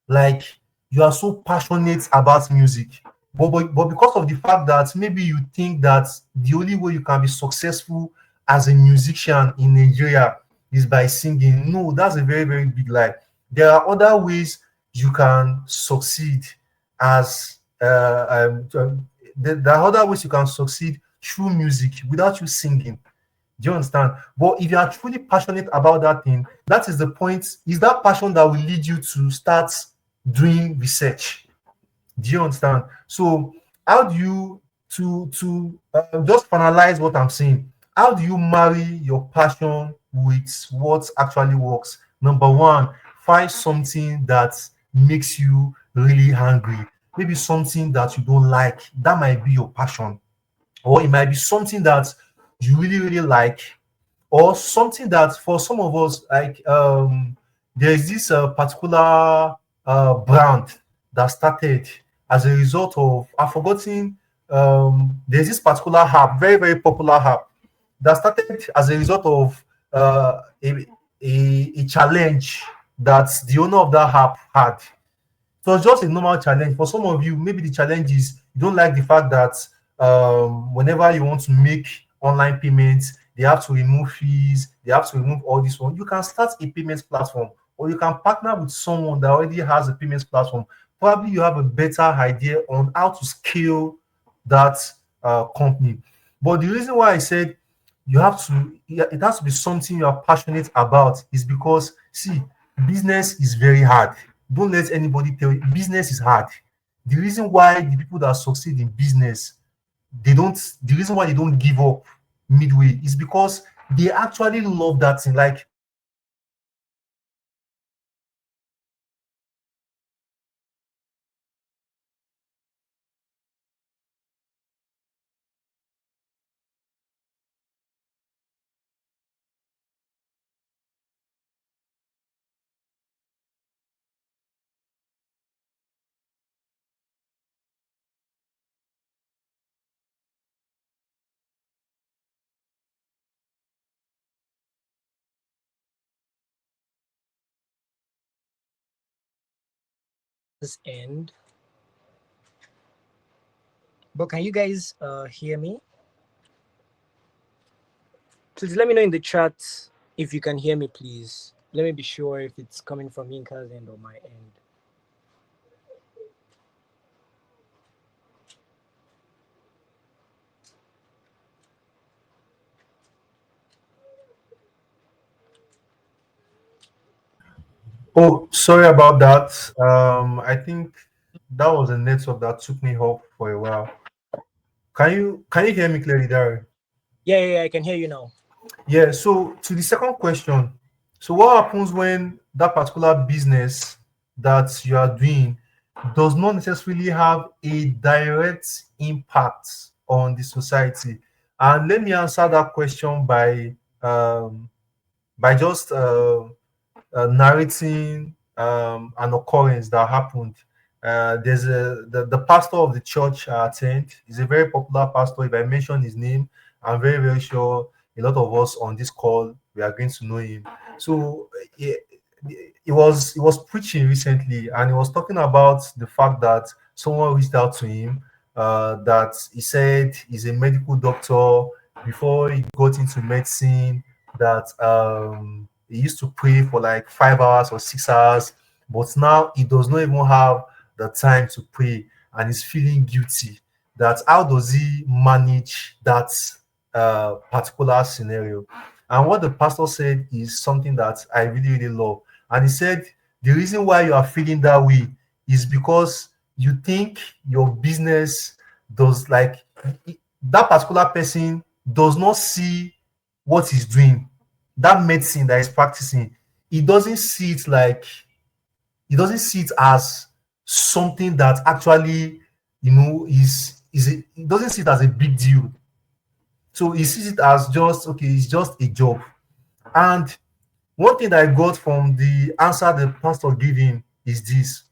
like you are so passionate about music. But because of the fact that maybe you think that the only way you can be successful as a musician in Nigeria is by singing. No, that's a very, very big lie. There are other ways you can succeed as there are other ways you can succeed through music without you singing. Do you understand? But if you are truly passionate about that thing, that is the point. Is that passion that will lead you to start doing research. Do you understand? So, how do you just finalize what I'm saying? How do you marry your passion with what actually works? Number one, find something that makes you really hungry. Maybe something that you don't like. That might be your passion, or it might be something that you really really like, or something that for some of us like there's this particular brand that started as a result of, I've forgotten, there's this particular app, very, very popular app, that started as a result of a challenge that the owner of that app had. So it's just a normal challenge. For some of you, maybe the challenge is you don't like the fact that whenever you want to make online payments, they have to remove fees, they have to remove all this one. You can start a payments platform, or you can partner with someone that already has a payments platform. Probably you have a better idea on how to scale that company. But the reason why I said you have to, it has to be something you are passionate about, is because, see, business is very hard. Don't let anybody tell you business is hard. The reason why the people that succeed in business, the reason why they don't give up midway is because they actually love that thing. Like, This end. But can you guys hear me? Please let me know in the chat if you can hear me, please. Let me be sure if it's coming from Yinka's end or my end. oh, sorry about that. I think that was a network that took me off for a while. Can you hear me clearly, Darren? Yeah, I can hear you now. Yeah, so to the second question, so what happens when that particular business that you are doing does not necessarily have a direct impact on the society? And let me answer that question by just narrating an occurrence that happened. There's the pastor of the church I attend. He's a very popular pastor. If I mention his name, I'm very, very sure a lot of us on this call, we are going to know him. So he was preaching recently, and he was talking about the fact that someone reached out to him, that he said he's a medical doctor. Before he got into medicine, that he used to pray for like 5 hours or 6 hours, but now he does not even have the time to pray, and he's feeling guilty. That how does he manage that particular scenario? And what the pastor said is something that I really, really love. And he said the reason why you are feeling that way is because you think your business does, like, that particular person does not see what he's doing, that medicine that he's practicing. He doesn't see it like, he doesn't see it as something that actually, he doesn't see it as a big deal. So he sees it as just, okay, it's just a job. And one thing that I got from the answer the pastor gave him is this: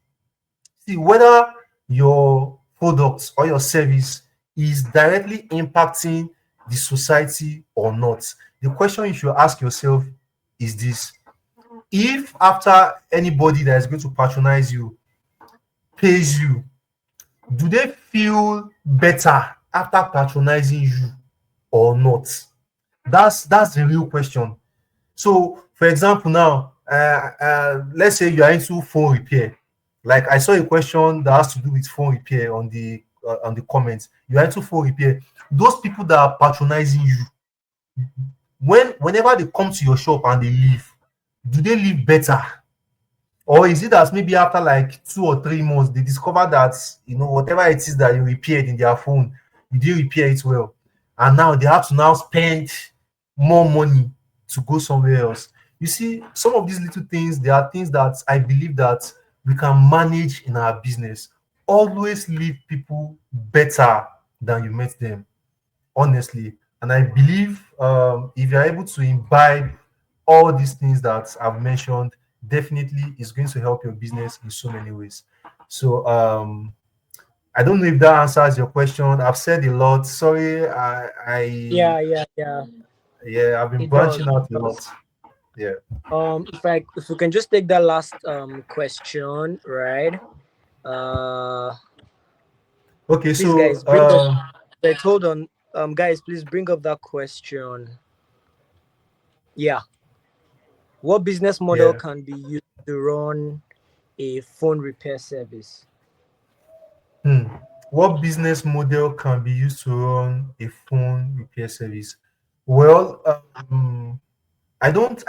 see, whether your product or your service is directly impacting the society or not, the question you should ask yourself is this: if after anybody that is going to patronize you pays you, do they feel better after patronizing you or not? That's the real question. So, for example, now, let's say you are into phone repair. Like, I saw a question that has to do with phone repair on the comments. You are into phone repair. Those people that are patronizing you, whenever they come to your shop and they leave, do they leave better? Or is it that maybe after like 2 or 3 months they discover that, whatever it is that you repaired in their phone, you didn't repair it well, and now they have to now spend more money to go somewhere else? You see, some of these little things, they are things that I believe that we can manage in our business. Always leave people better than you met them, honestly. And I believe, if you're able to imbibe all these things that I've mentioned, definitely is going to help your business in so many ways. So, I don't know if that answers your question. I've said a lot. Sorry, Yeah, yeah, yeah. yeah, I've been It does. branching It out a lot. does. Yeah. If we can just take that last question, right? Uh, Okay, please, so guys, bring up. Like, hold on, guys, please bring up that question. Yeah, what business model yeah. can be used to run a phone repair service? Hmm. What business model can be used to run a phone repair service? Well, I don't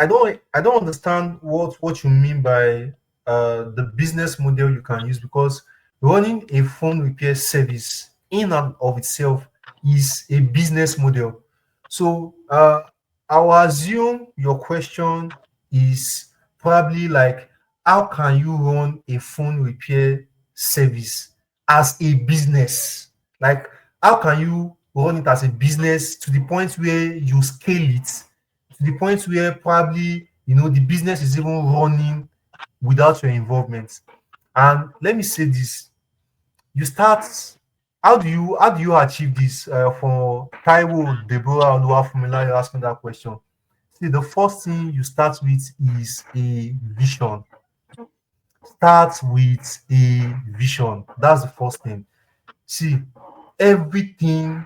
understand what you mean by the business model you can use, because running a phone repair service in and of itself is a business model. So I'll assume your question is probably like, how can you run a phone repair service as a business? Like, how can you run it as a business to the point where you scale it, to the point where probably the business is even running without your involvement? And let me say this: you start. How do you achieve this? For Taiwo, Deborah, Oluwafumila, you're asking that question. See, the first thing you start with is a vision. Start with a vision. That's the first thing. See, everything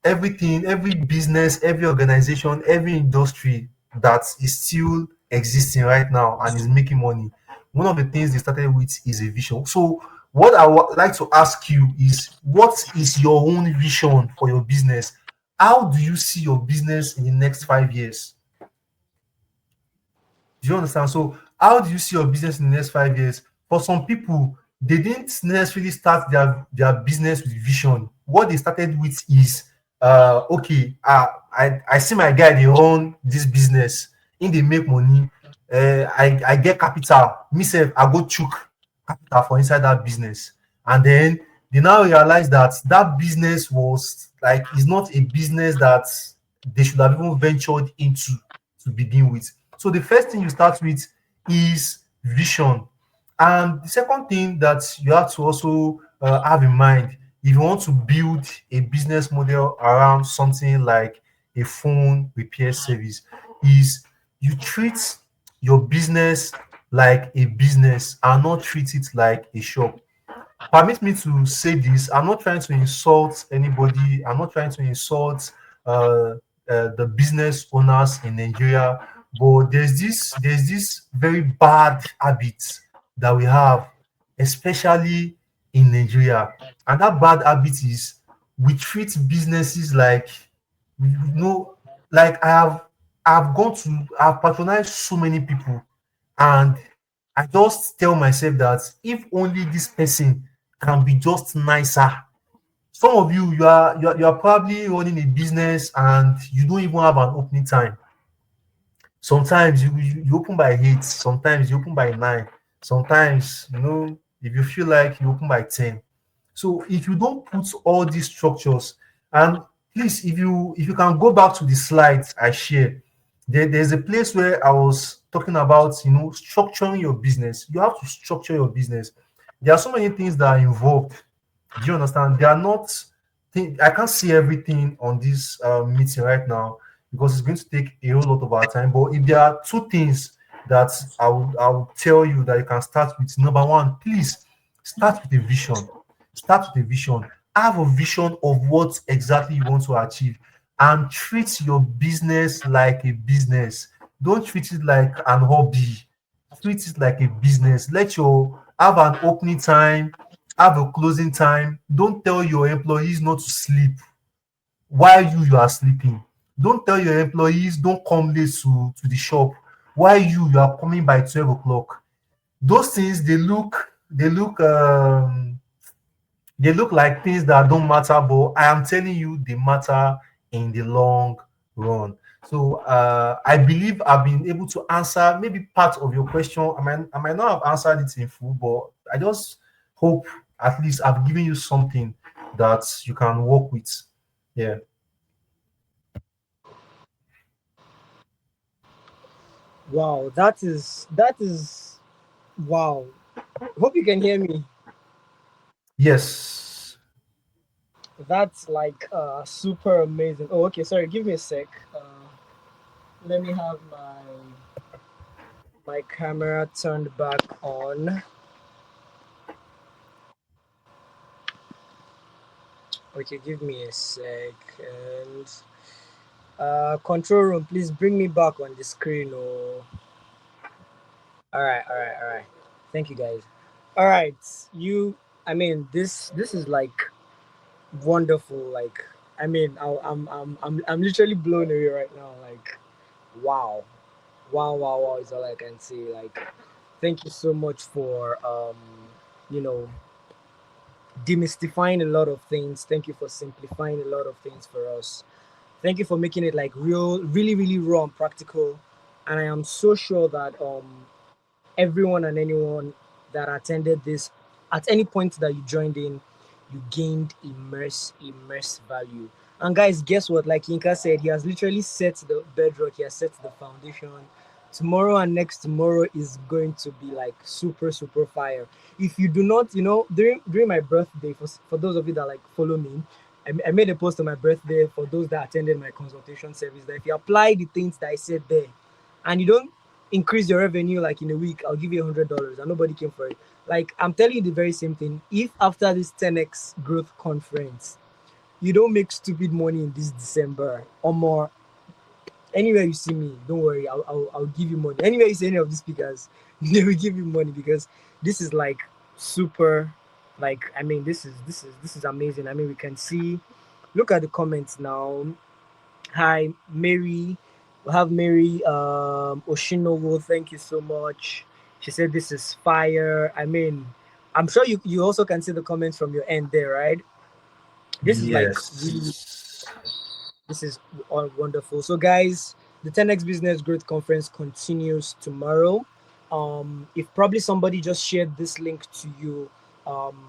every business, every organization, every industry that is still existing right now and is making money, one of the things they started with is a vision. So what I would like to ask you is, what is your own vision for your business? How do you see your business in the next 5 years? Do you understand? So how do you see your business in the next 5 years? For some people, they didn't necessarily start their business with vision. What they started with is, okay, I see my guy, they run this business, in they make money, I get capital, myself, I go chook capital for inside that business. And then they now realize that that business was like, is not a business that they should have even ventured into to begin with. So the first thing you start with is vision. And the second thing that you have to also have in mind, if you want to build a business model around something like a phone repair service, is you treat your business like a business and not treat it like a shop. Permit me to say this: I'm not trying to insult anybody, I'm not trying to insult uh, the business owners in Nigeria, but there's this very bad habit that we have, especially in Nigeria. And that bad habit is, we treat businesses like, you know like I've patronized so many people, and I just tell myself that if only this person can be just nicer. Some of you, you are probably running a business and you don't even have an opening time. Sometimes you open by 8, sometimes you open by 9, sometimes, if you feel like, you open by 10. So if you don't put all these structures, and please, if you can go back to the slides I share, there's a place where I was talking about, structuring your business. You have to structure your business. There are so many things that are involved. Do you understand? They are not. I can't see everything on this meeting right now, because it's going to take a whole lot of our time. But if there are two things that I would tell you that you can start with: number one, please start with a vision. Start with a vision. Have a vision of what exactly you want to achieve, and treat your business like a business. Don't treat it like an hobby. Treat it like a business. Have an opening time, have a closing time. Don't tell your employees not to sleep while you are sleeping. Don't tell your employees don't come late to the shop while you are coming by 12 o'clock. Those things, they look like things that don't matter, but I am telling you, they matter in the long run. So I believe I've been able to answer maybe part of your question. I might not have answered it in full, but I just hope at least I've given you something that you can work with. Yeah. Wow, that is wow. Hope you can hear me. Yes. That's like super amazing. Oh, okay. Sorry, give me a sec. Let me have my camera turned back on. Okay, give me a sec. And control room, please bring me back on the screen. Oh, all right, all right, all right. Thank you, guys. All right, you. I mean, this is like wonderful. Like, I mean, I'm literally blown away right now. Like, wow, wow, wow, wow is all I can say. Like, thank you so much for you know, demystifying a lot of things. Thank you for simplifying a lot of things for us. Thank you for making it like real, really, really raw and practical. And I am so sure that everyone and anyone that attended this, at any point that you joined in, you gained immerse value. And guys, guess what? Like Yinka said, he has literally set the bedrock, he has set the foundation. Tomorrow and next tomorrow is going to be like super, super fire. If you do not, during my birthday, for those of you that like follow me, I made a post on my birthday for those that attended my consultation service that if you apply the things that I said there and you don't increase your revenue like in a week, I'll give you $100, and nobody came for it. Like I'm telling you the very same thing. If after this 10x growth conference, you don't make stupid money in this December or more, anywhere you see me, don't worry, I'll give you money. Anywhere you see any of these speakers, they will give you money because this is like super. Like I mean, this is amazing. I mean, we can see. Look at the comments now. Hi, Mary. We have Mary Oshinowo. Thank you so much. She said this is fire. I mean, I'm sure you also can see the comments from your end there, right? This is like really, Yes. this is all wonderful. So, guys, the 10x Business Growth Conference continues tomorrow. If probably somebody just shared this link to you, um,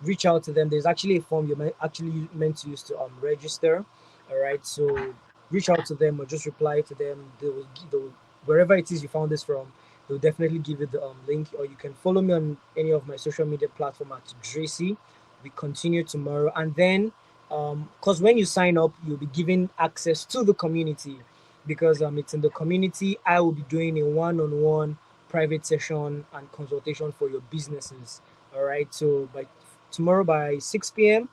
reach out to them. There's actually a form you're actually meant to use to register. All right, so reach out to them or just reply to them. They will wherever it is you found this from, they'll definitely give you the link. Or you can follow me on any of my social media platform at Dracy. We continue tomorrow, and then because when you sign up, you'll be given access to the community because it's in the community. I will be doing a one-on-one private session and consultation for your businesses. All right, so by tomorrow by 6 p.m.,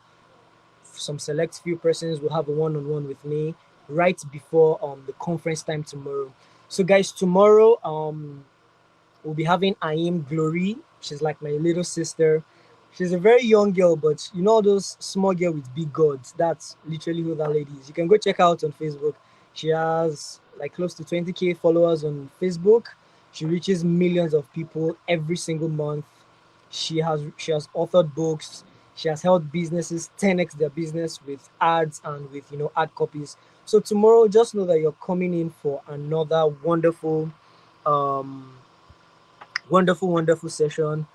some select few persons will have a one-on-one with me right before the conference time tomorrow. So guys, tomorrow we'll be having Aim Glory. She's like my little sister. She's a very young girl, but you know those small girl with big gods. That's literally who that lady is. You can go check her out on Facebook. She has like close to 20K followers on Facebook. She reaches millions of people every single month. She has authored books. She has helped businesses 10x their business with ads and with ad copies. So tomorrow, just know that you're coming in for another um wonderful session.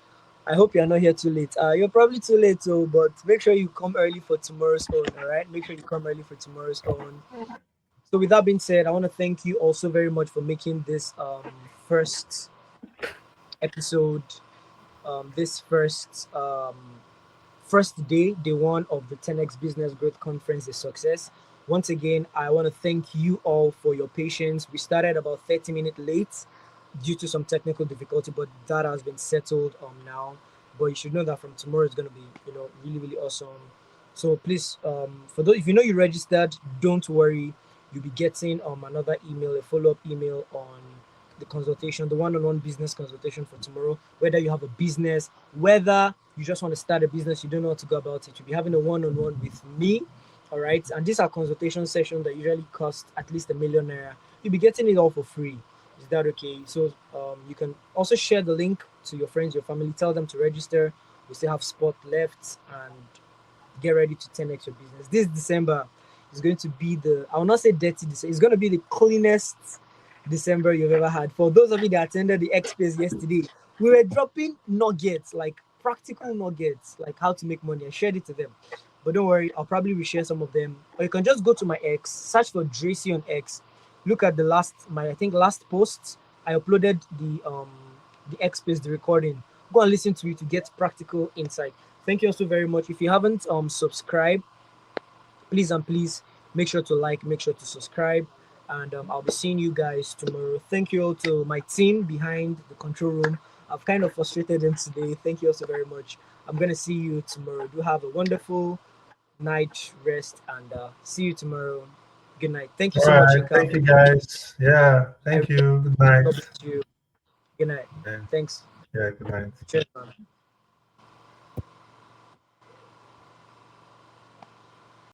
I hope you're not here too late. You're probably too late, so but make sure you come early for tomorrow's own. All right, make sure you come early for tomorrow's own. So with that being said, I want to thank you also very much for making this first episode, this first day one of the 10x Business Growth Conference a success. Once again, I want to thank you all for your patience. We started about 30 minutes late due to some technical difficulty, but that has been settled now. But you should know that from tomorrow it's going to be really really awesome. So please, for those if you know you registered, don't worry. You'll be getting another email, a follow up email on the consultation, the one-on-one business consultation for tomorrow. Whether you have a business, whether you just want to start a business, you don't know how to go about it, you'll be having a one-on-one with me. All right, and these are consultation sessions that usually cost at least $1 million. You'll be getting it all for free. Is that okay? So you can also share the link to your friends, your family, tell them to register. We still have spot left, and get ready to 10x your business. This December is going to be I will not say dirty December, it's going to be the cleanest December you've ever had. For those of you that attended the X Space yesterday, we were dropping nuggets, like practical nuggets, like how to make money. I shared it to them. But don't worry, I'll probably reshare some of them. Or you can just go to my X, search for Dracy on X, look at I think last post. I uploaded the X Space, the recording. Go and listen to it to get practical insight. Thank you also very much. If you haven't subscribed, please and please make sure to like, make sure to subscribe, and I'll be seeing you guys tomorrow. Thank you all to my team behind the control room. I've kind of frustrated them today. Thank you also very much. I'm gonna see you tomorrow. Do have a wonderful night rest, and see you tomorrow. Good night. Thank you All so much, right. Inka, Thank for you, joining. guys. Yeah. I Thank really you. Good appreciate it. night. God bless you. Good night. Yeah. Thanks. Yeah. Good night. Cheers, man.